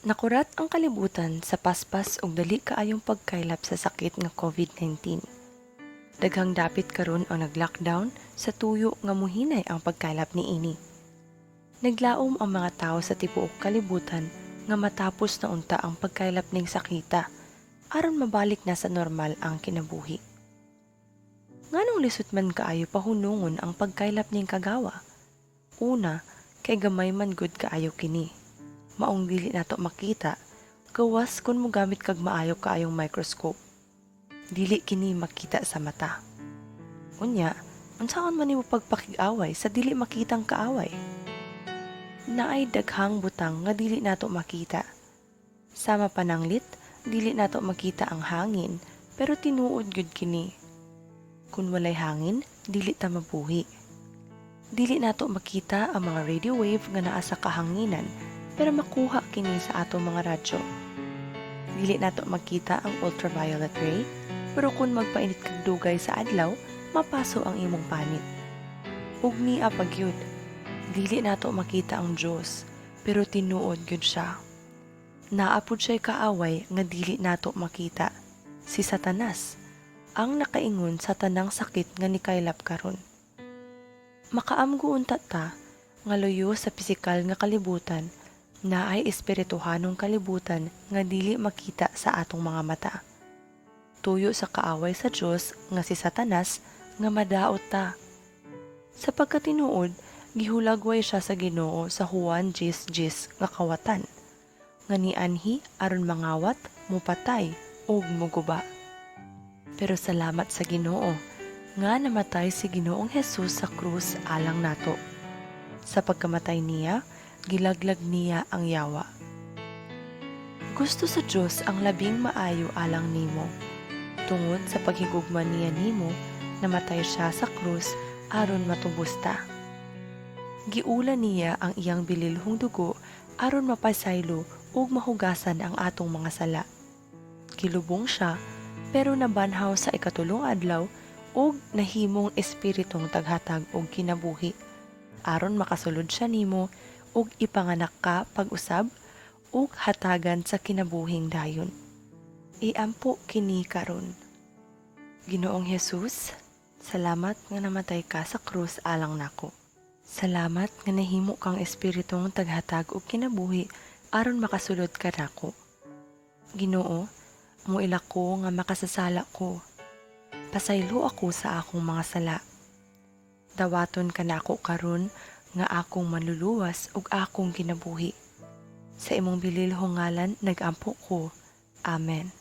Nakurat ang kalibutan sa paspas ug dali kaayong pagkaylap sa sakit nga COVID-19. Daghang dapit karon ang nag-lockdown sa tuyo nga muhinay ang pagkaylap niini. Naglaom ang mga tao sa tibuok kalibutan nga matapos na unta ang pagkaylap ning sakita aron mabalik na sa normal ang kinabuhi. Nganong lisod man kaayo pahunungon ang pagkaylap ning kagawa? Una, kay gamay man gud kaayo kini. Maong dili nato makita, gawas kun mogamit kag maayo kaayong microscope. Dili kini makita sa mata. Unya, unsaon man nimo pagpakig-away sa dili makitang kaaway? Naay daghang butang nga dili nato makita. Sama pananglit, dili nato makita ang hangin, pero tinuod gud kini. Kun walay hangin, dili ta mabuhi. Dili nato makita ang mga radio wave nga naa sa kahanginan, pero makuha kini sa atong mga radyo. Dili nato makita ang ultraviolet ray, pero kung magpainit kag dugay sa adlaw, mapaso ang imong panit. Ug niya pagyud, dili nato makita ang Dios, pero tinuod gyud siya. Naapod siya'y kaaway nga dili nato makita, si Satanas, ang nakaingon sa tanang sakit nga nikaylap karon. Makaamgo unta ta nga luyo sa pisikal nga kalibutan, na ay espirituhanong kalibutan nga dili makita sa atong mga mata. Tuyo sa kaaway sa Dios nga si Satanas nga madaot ta. Sa pagkatinuod, gihulagway siya sa Ginoo sa Juan 10:10 nga kawatan, nga nianhi aron mangawat, mupatay ug muguba. Pero salamat sa Ginoo nga namatay si Ginoong Hesus sa krus alang nato. Sa pagkamatay niya, gilaglag niya ang yawa. Gusto sa Dios ang labing maayo alang nimo. Tungod sa paghigugma niya nimo, namatay siya sa krus aron matubos ta. Giula niya ang iyang bililhong dugo aron mapasaylo ug mahugasan ang atong mga sala. Kilubong siya pero nabanhaw sa ikatulong adlaw ug nahimong espiritong taghatag og kinabuhi aron makasulod siya nimo ug ipanganak ka pag-usab ug hatagan sa kinabuhing dayon. Iampo kini karon. Ginoong Hesus, salamat nga namatay ka sa krus alang nako. Salamat nga nahimo kang espiritong taghatag og kinabuhi aron makasulod ka nako. Ginoo, muila ko nga makasasala ko. Pasaylo ako sa akong mga sala. Dawaton ka nako karon nga akong manluluwas ug akong kinabuhi. Sa imong bililhong ngalan nag-ampo ko. Amen.